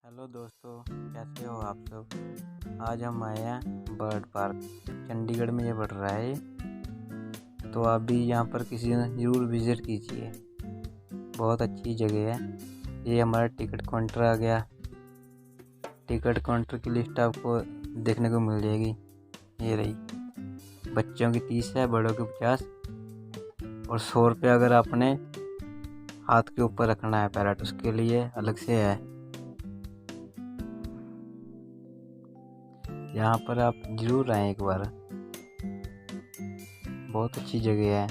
Hello दोस्तों, कैसे हो आप सब। आज हम आए हैं बर्ड पार्क। चंडीगढ़ में ये बढ़ रहा है, तो आप भी यहाँ पर किसी ने ज़रूर विज़िट कीजिए। बहुत अच्छी जगह है। ये हमारा टिकट काउंटर आ गया। टिकट काउंटर की लिस्ट आपको देखने को मिल जाएगी। ये रही। बच्चों की 30 है, बड़ों की 50 और 100 रुपये अगर आपने हाथ के ऊपर रखना है पैरट, उसके लिए अलग से है। यहाँ पर आप जरूर आएँ एक बार। बहुत अच्छी जगह है।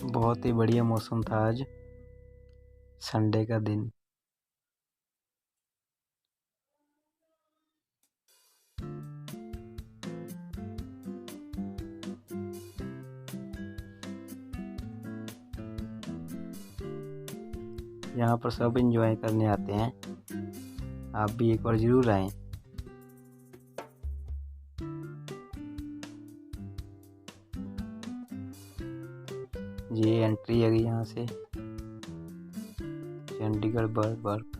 बहुत ही बढ़िया मौसम था आज, संडे का दिन। यहाँ पर सब एंजॉय करने आते हैं। आप भी एक बार जरूर आएं। ये एंट्री है यहाँ से, चंडीगढ़ बर्ड पार्क।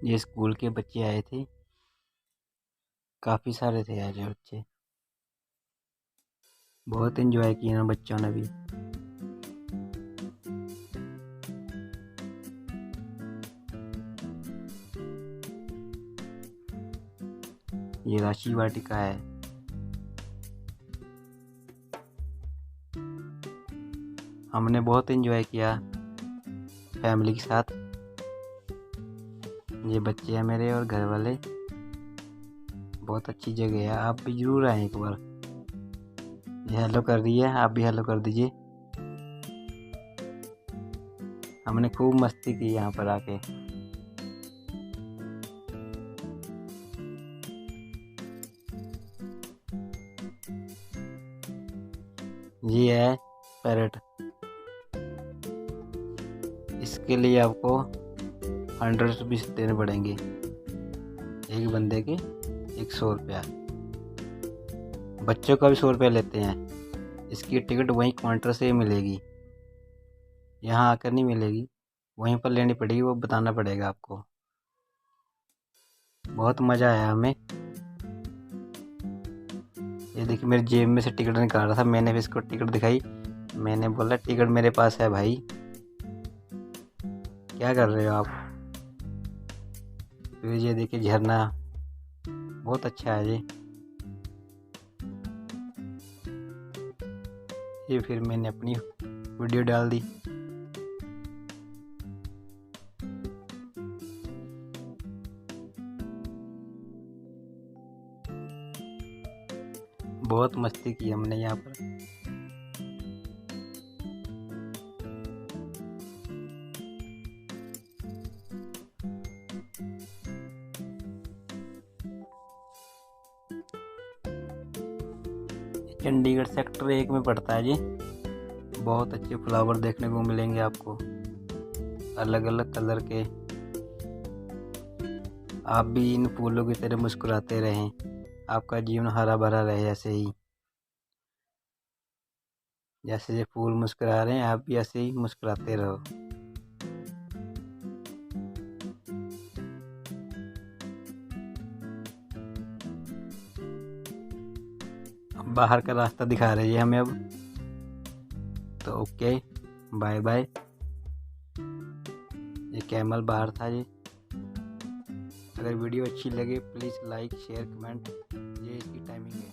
ये स्कूल के बच्चे आए थे, काफ़ी सारे थे आज बच्चे। बहुत एंजॉय किया ना बच्चों ने भी। ये राशि वाटिका है। हमने बहुत एंजॉय किया फैमिली के साथ। ये बच्चे हैं मेरे और घर वाले। बहुत अच्छी जगह है, आप भी जरूर आएं एक बार। ये हेलो कर रही है, आप भी हेलो कर दीजिए। हमने खूब मस्ती की यहाँ पर आके। ये है पैरट। इसके लिए आपको 100 रुपीज़ देने पड़ेंगे, एक बंदे के 100 रुपया। बच्चों का भी 100 रुपया लेते हैं। इसकी टिकट वहीं काउंटर से मिलेगी, यहाँ आकर नहीं मिलेगी। वहीं पर लेनी पड़ेगी, वो बताना पड़ेगा आपको। बहुत मज़ा आया हमें। ये देखिए, मेरी जेब में से टिकट निकाल रहा था। मैंने भी इसको टिकट दिखाई। मैंने बोला टिकट मेरे पास है भाई, क्या कर रहे हो आप। फिर ये देखिए झरना, बहुत अच्छा है ये फिर मैंने अपनी वीडियो डाल दी। बहुत मस्ती की हमने यहाँ पर। चंडीगढ़ सेक्टर 1 में पड़ता है जी। बहुत अच्छे फ्लावर देखने को मिलेंगे आपको, अलग अलग कलर के। आप भी इन फूलों की तरह मुस्कुराते रहें, आपका जीवन हरा भरा रहे ऐसे ही। जैसे ये फूल मुस्कुरा रहे हैं, आप भी ऐसे ही मुस्कुराते रहो। बाहर का रास्ता दिखा रही है हमें अब। तो ओके, बाय बाय। ये कैमल बाहर था जी। अगर वीडियो अच्छी लगे प्लीज़ लाइक शेयर कमेंट। ये इसकी टाइमिंग है।